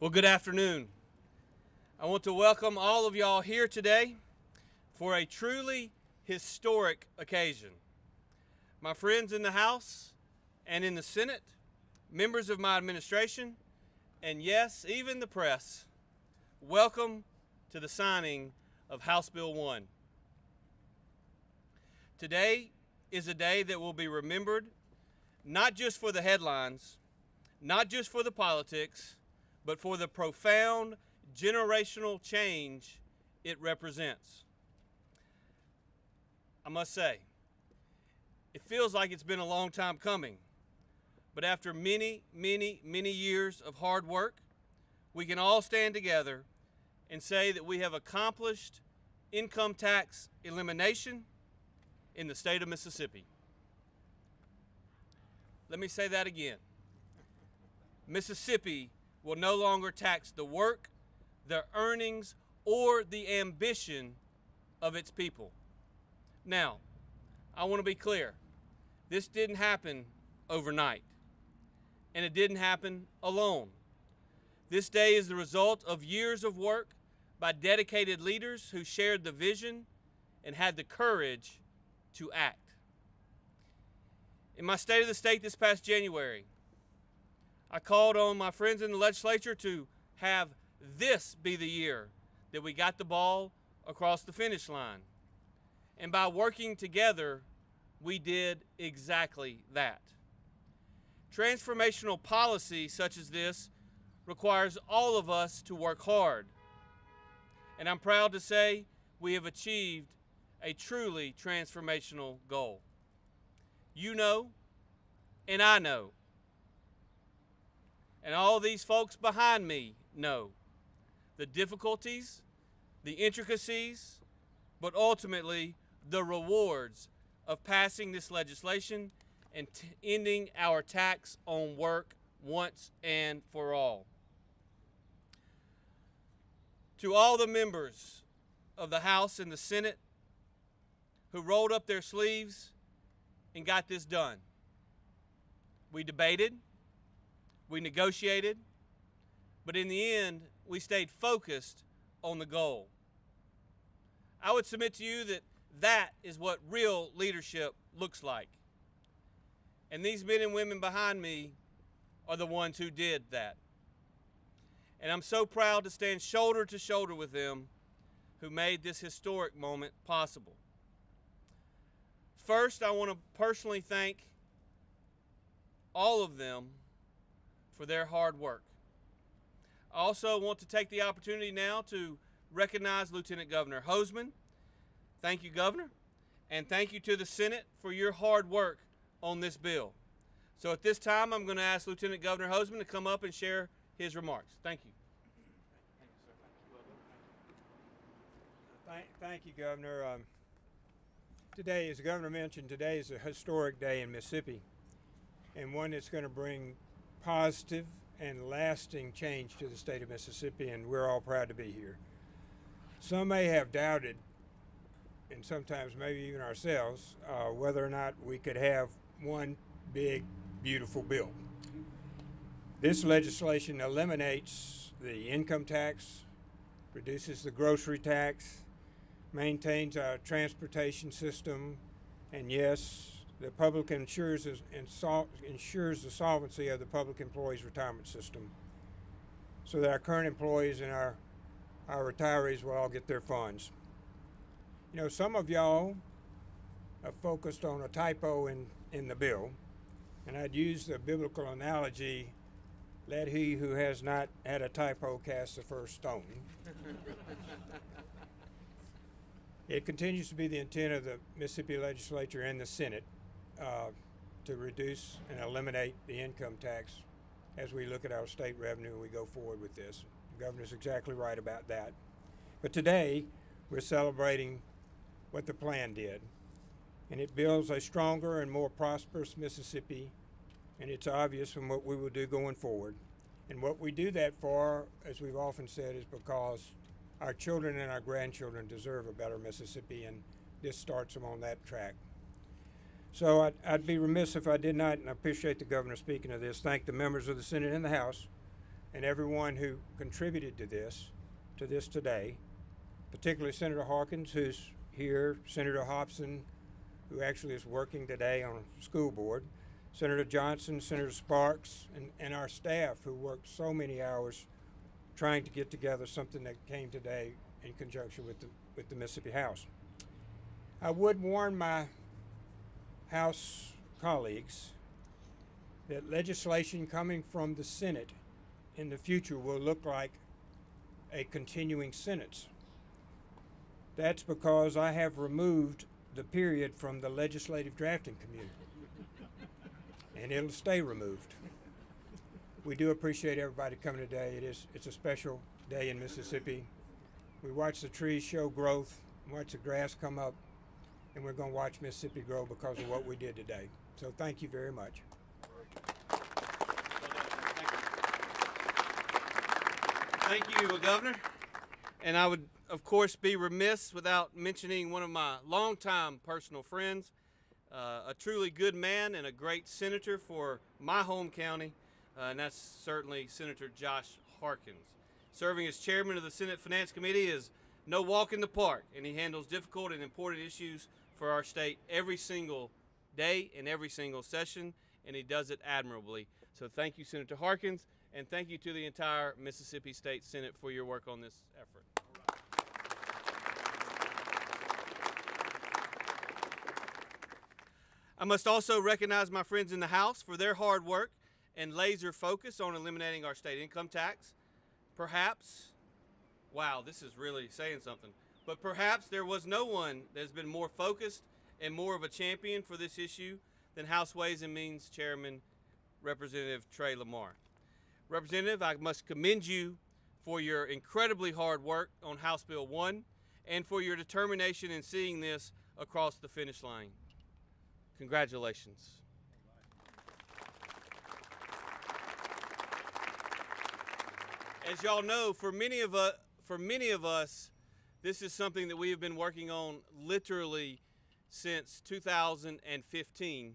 Well, good afternoon. I want to welcome all of y'all here today for a truly historic occasion. My friends in the House and in the Senate, members of my administration, and yes, even the press, welcome to the signing of House Bill 1. Today is a day that will be remembered not just for the headlines, not just for the politics, but for the profound generational change it represents. I must say, it feels like it's been a long time coming, but after many years of hard work, we can all stand together and say that we have accomplished income tax elimination in the state of Mississippi. Let me say that again. Mississippi will no longer tax the work, the earnings, or the ambition of its people. Now, I want to be clear. This didn't happen overnight, and it didn't happen alone. This day is the result of years of work by dedicated leaders who shared the vision and had the courage to act. In my State of the State this past January, I called on my friends in the legislature to have this be the year that we got the ball across the finish line. And by working together, we did exactly that. Transformational policy such as this requires all of us to work hard. And I'm proud to say we have achieved a truly transformational goal. You know, and I know, and all these folks behind me know the difficulties, the intricacies, but ultimately the rewards of passing this legislation and ending our tax on work once and for all. To all the members of the House and the Senate who rolled up their sleeves and got this done. We debated, we negotiated, but in the end, we stayed focused on the goal. I would submit to you that that is what real leadership looks like. And these men and women behind me are the ones who did that. And I'm so proud to stand shoulder to shoulder with them who made this historic moment possible. First, I want to personally thank all of them for their hard work. I also want to take the opportunity now to recognize Lieutenant Governor Hosemann. Thank you, Governor, and thank you to the Senate for your hard work on this bill. So at this time, I'm going to ask Lieutenant Governor Hosemann to come up and share his remarks. Thank you. Thank you, Governor. Today, as the Governor mentioned, today is a historic day in Mississippi, and one that's going to bring positive and lasting change to the state of Mississippi, and we're all proud to be here. Some may have doubted, and sometimes maybe even ourselves, whether or not we could have one big, beautiful bill. This legislation eliminates the income tax, reduces the grocery tax, maintains our transportation system, and yes, the public ensures the solvency of the public employees retirement system so that our current employees and our retirees will all get their funds. You know, some of y'all have focused on a typo in the bill, and I'd use the biblical analogy, let he who has not had a typo cast the first stone. It continues to be the intent of the Mississippi Legislature and the Senate to reduce and eliminate the income tax as we look at our state revenue and we go forward with this. The Governor's exactly right about that. But today, we're celebrating what the plan did. And it builds a stronger and more prosperous Mississippi, and it's obvious from what we will do going forward. And what we do that for, as we've often said, is because our children and our grandchildren deserve a better Mississippi, and this starts them on that track. So I'd be remiss if I did not, and I appreciate the Governor speaking of this, thank the members of the Senate and the House and everyone who contributed to this today, particularly Senator Harkins, who's here, Senator Hobson, who actually is working today on a school board, Senator Johnson, Senator Sparks, and our staff who worked so many hours trying to get together something that came today in conjunction with the Mississippi House. I would warn my House colleagues that legislation coming from the Senate in the future will look like a continuing sentence. That's because I have removed the period from the legislative drafting community, and it'll stay removed. We do appreciate everybody coming today. It's a special day in Mississippi. We watch the trees show growth, watch the grass come up, and we're going to watch Mississippi grow because of what we did today. So thank you very much. Thank you, Governor. And I would, of course, be remiss without mentioning one of my longtime personal friends, a truly good man and a great senator for my home county, and that's certainly Senator Josh Harkins. Serving as chairman of the Senate Finance Committee is no walk in the park, and he handles difficult and important issues for our state every single day in every single session, and he does it admirably. So thank you, Senator Harkins, and thank you to the entire Mississippi State Senate for your work on this effort. I must also recognize my friends in the House for their hard work and laser focus on eliminating our state income tax. Perhaps, wow, this is really saying something, but perhaps there was no one that has been more focused and more of a champion for this issue than House Ways and Means Chairman Representative Trey Lamar. Representative, I must commend you for your incredibly hard work on House Bill 1 and for your determination in seeing this across the finish line. Congratulations. As y'all know, for many of us, this is something that we have been working on literally since 2015,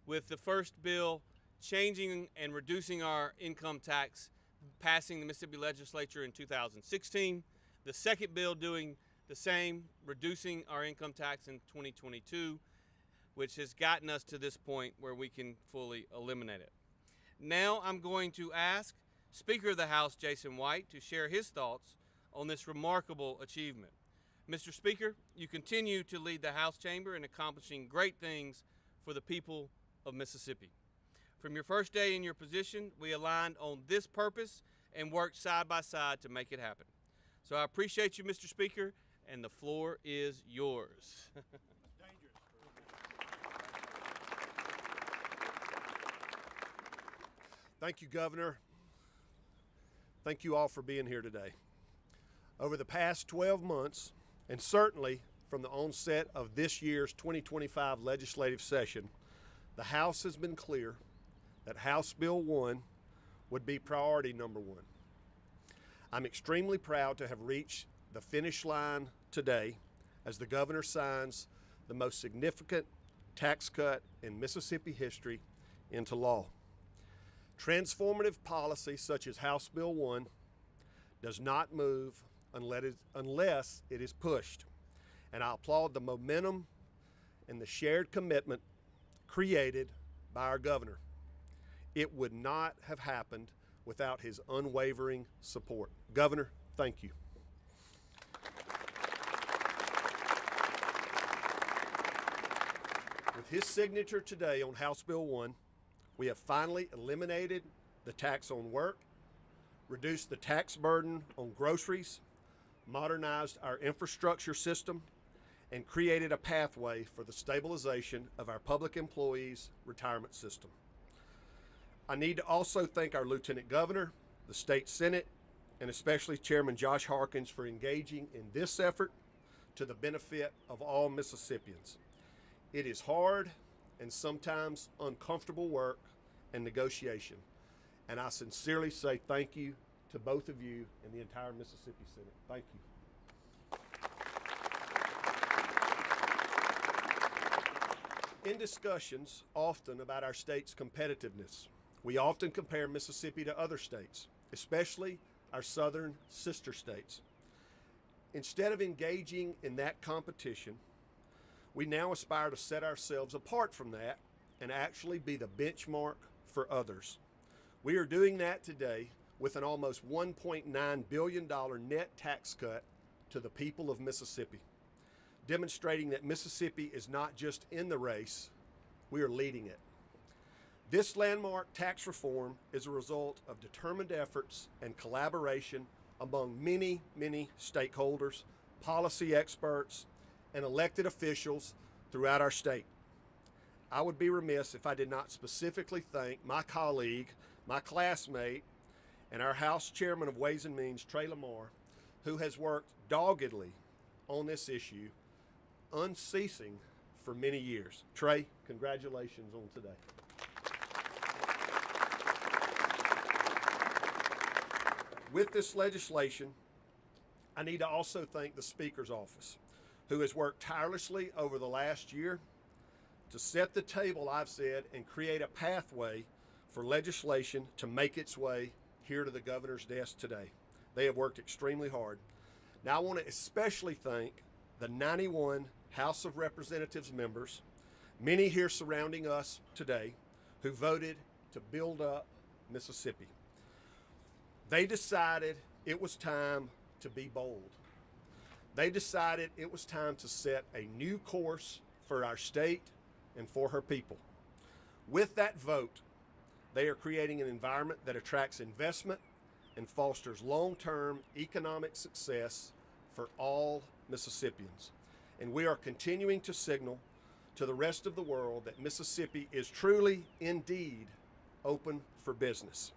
with the first bill changing and reducing our income tax passing the Mississippi legislature in 2016, the second bill doing the same, reducing our income tax in 2022, which has gotten us to this point where we can fully eliminate it. Now I'm going to ask Speaker of the House, Jason White, to share his thoughts on this remarkable achievement. Mr. Speaker, you continue to lead the House chamber in accomplishing great things for the people of Mississippi. From your first day in your position, we aligned on this purpose and worked side by side to make it happen. So I appreciate you, Mr. Speaker, and the floor is yours. Thank you, Governor. Thank you all for being here today. Over the past 12 months, and certainly from the onset of this year's 2025 legislative session, the House has been clear that House Bill 1 would be priority number 1. I'm extremely proud to have reached the finish line today as the Governor signs the most significant tax cut in Mississippi history into law. Transformative policy such as House Bill 1 does not move unless it is pushed, and I applaud the momentum and the shared commitment created by our governor. It would not have happened without his unwavering support. Governor, thank you. With his signature today on House Bill 1, we have finally eliminated the tax on work, reduced the tax burden on groceries, modernized our infrastructure system, and created a pathway for the stabilization of our public employees' retirement system. I need to also thank our Lieutenant Governor, the State Senate, and especially Chairman Josh Harkins for engaging in this effort to the benefit of all Mississippians. It is hard and sometimes uncomfortable work and negotiation, and I sincerely say thank you to both of you and the entire Mississippi Senate. Thank you. In discussions often about our state's competitiveness, we often compare Mississippi to other states, especially our southern sister states. Instead of engaging in that competition, we now aspire to set ourselves apart from that and actually be the benchmark for others. We are doing that today with an almost $1.9 billion net tax cut to the people of Mississippi, demonstrating that Mississippi is not just in the race, we are leading it. This landmark tax reform is a result of determined efforts and collaboration among many, many stakeholders, policy experts, and elected officials throughout our state. I would be remiss if I did not specifically thank my colleague, my classmate, and our House Chairman of Ways and Means, Trey Lamar, who has worked doggedly on this issue, unceasing for many years. Trey, congratulations on today. With this legislation, I need to also thank the Speaker's office, who has worked tirelessly over the last year to set the table, I've said, and create a pathway for legislation to make its way here to the governor's desk today. They have worked extremely hard. Now I want to especially thank the 91 House of Representatives members, many here surrounding us today, who voted to build up Mississippi. They decided it was time to be bold. They decided it was time to set a new course for our state and for her people. With that vote, they are creating an environment that attracts investment and fosters long-term economic success for all Mississippians. And we are continuing to signal to the rest of the world that Mississippi is truly, indeed, open for business.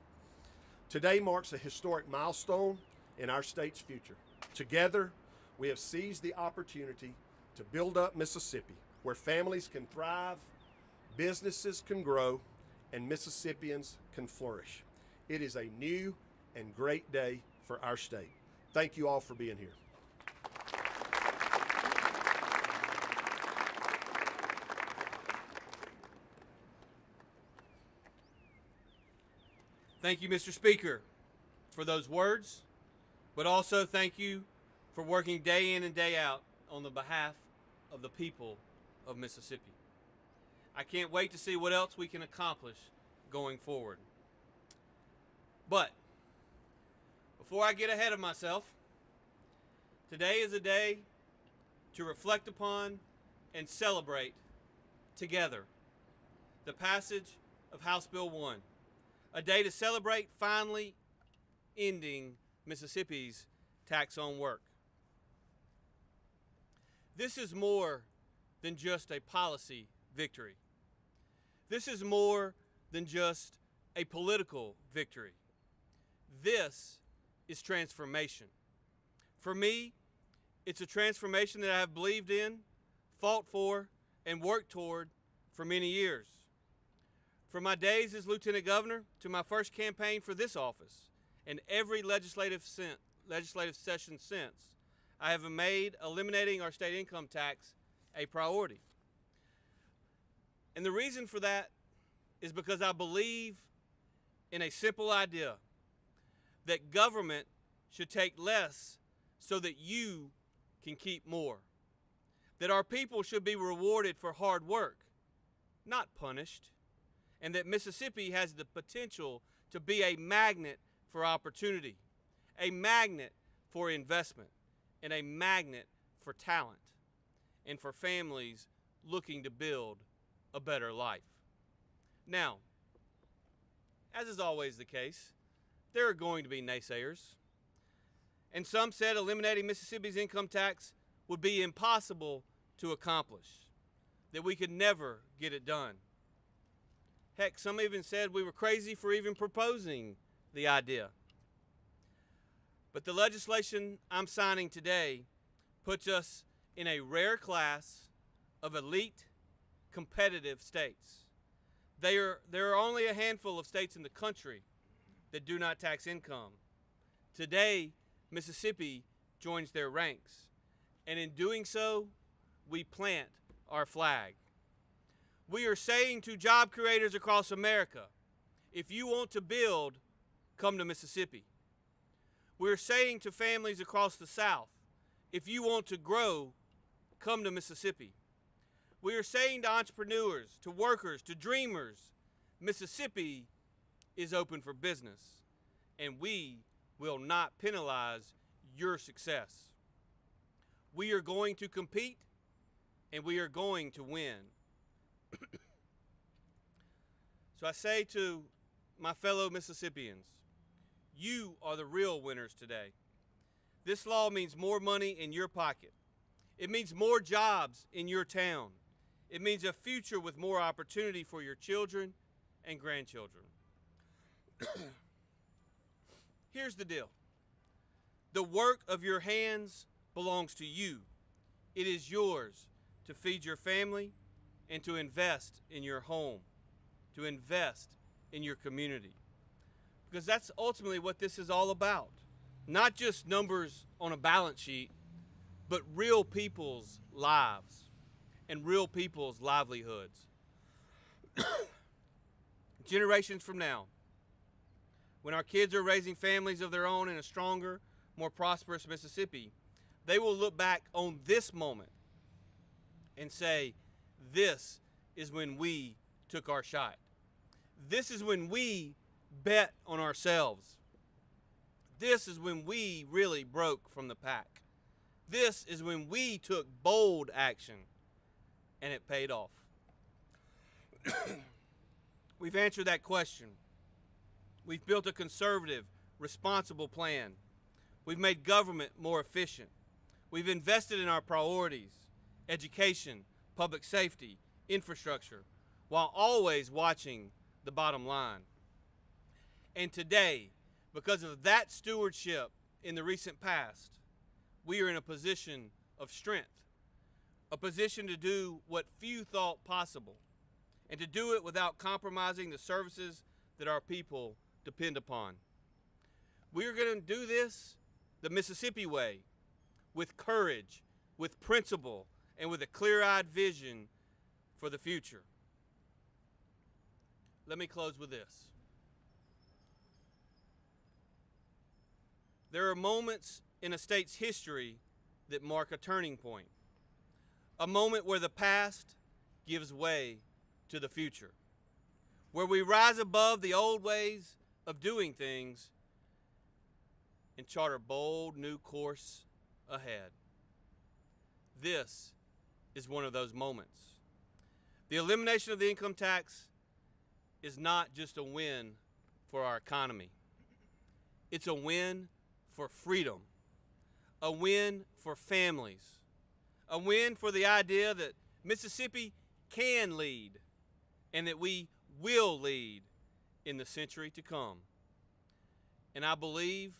Today marks a historic milestone in our state's future. Together, we have seized the opportunity to build up Mississippi, where families can thrive, businesses can grow, and Mississippians can flourish. It is a new and great day for our state. Thank you all for being here. Thank you, Mr. Speaker, for those words, but also thank you for working day in and day out on the behalf of the people of Mississippi. I can't wait to see what else we can accomplish going forward. But before I get ahead of myself, today is a day to reflect upon and celebrate together the passage of House Bill 1, a day to celebrate finally ending Mississippi's tax on work. This is more than just a policy victory. This is more than just a political victory. This is transformation. For me, it's a transformation that I have believed in, fought for, and worked toward for many years. From my days as Lieutenant Governor to my first campaign for this office and every legislative session since, I have made eliminating our state income tax a priority. And the reason for that is because I believe in a simple idea that government should take less so that you can keep more. That our people should be rewarded for hard work, not punished. And that Mississippi has the potential to be a magnet for opportunity, a magnet for investment, and a magnet for talent, and for families looking to build a better life. Now, as is always the case, there are going to be naysayers. And some said eliminating Mississippi's income tax would be impossible to accomplish, that we could never get it done. Heck, some even said we were crazy for even proposing the idea. But the legislation I'm signing today puts us in a rare class of elite, competitive states. There are only a handful of states in the country that do not tax income. Today, Mississippi joins their ranks. And in doing so, we plant our flag. We are saying to job creators across America, if you want to build, come to Mississippi. We're saying to families across the South, if you want to grow, come to Mississippi. We are saying to entrepreneurs, to workers, to dreamers, Mississippi is open for business, and we will not penalize your success. We are going to compete, and we are going to win. So I say to my fellow Mississippians, you are the real winners today. This law means more money in your pocket. It means more jobs in your town. It means a future with more opportunity for your children and grandchildren. Here's the deal. The work of your hands belongs to you. It is yours to feed your family and to invest in your home, to invest in your community. Because that's ultimately what this is all about. Not just numbers on a balance sheet, but real people's lives and real people's livelihoods. Generations from now, when our kids are raising families of their own in a stronger, more prosperous Mississippi, they will look back on this moment and say, this is when we took our shot. This is when we bet on ourselves. This is when we really broke from the pack. This is when we took bold action, and it paid off. We've answered that question. We've built a conservative, responsible plan. We've made government more efficient. We've invested in our priorities, education, public safety, infrastructure, while always watching the bottom line. And today, because of that stewardship in the recent past, we are in a position of strength, a position to do what few thought possible, and to do it without compromising the services that our people depend upon. We are going to do this the Mississippi way, with courage, with principle, and with a clear-eyed vision for the future. Let me close with this. There are moments in a state's history that mark a turning point, a moment where the past gives way to the future, where we rise above the old ways of doing things and chart a bold new course ahead. This is one of those moments. The elimination of the income tax is not just a win for our economy. It's a win for freedom, a win for families, a win for the idea that Mississippi can lead and that we will lead in the century to come. And I believe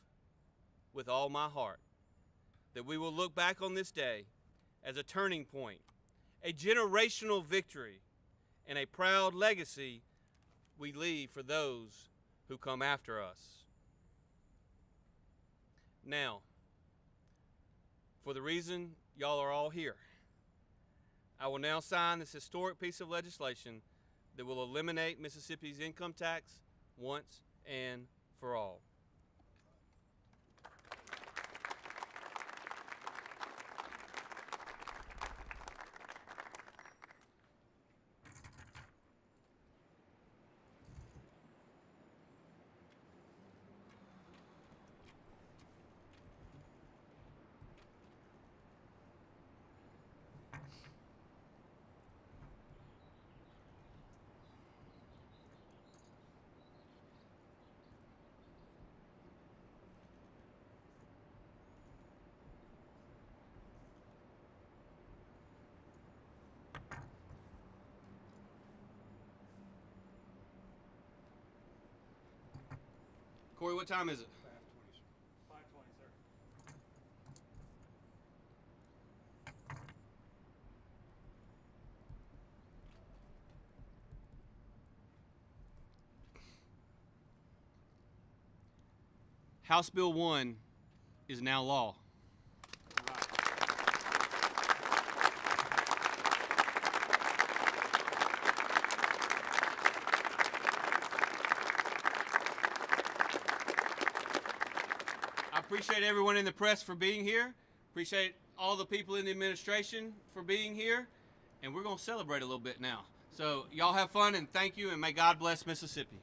with all my heart that we will look back on this day as a turning point, a generational victory, and a proud legacy we leave for those who come after us. Now, for the reason y'all are all here, I will now sign this historic piece of legislation that will eliminate Mississippi's income tax once and for all. Corey, what time is it? 5:20, sir. House Bill 1 is now law. appreciate everyone in the press for being here. Appreciate all the people in the administration for being here. And we're going to celebrate a little bit now. So y'all have fun, and thank you, and may God bless Mississippi.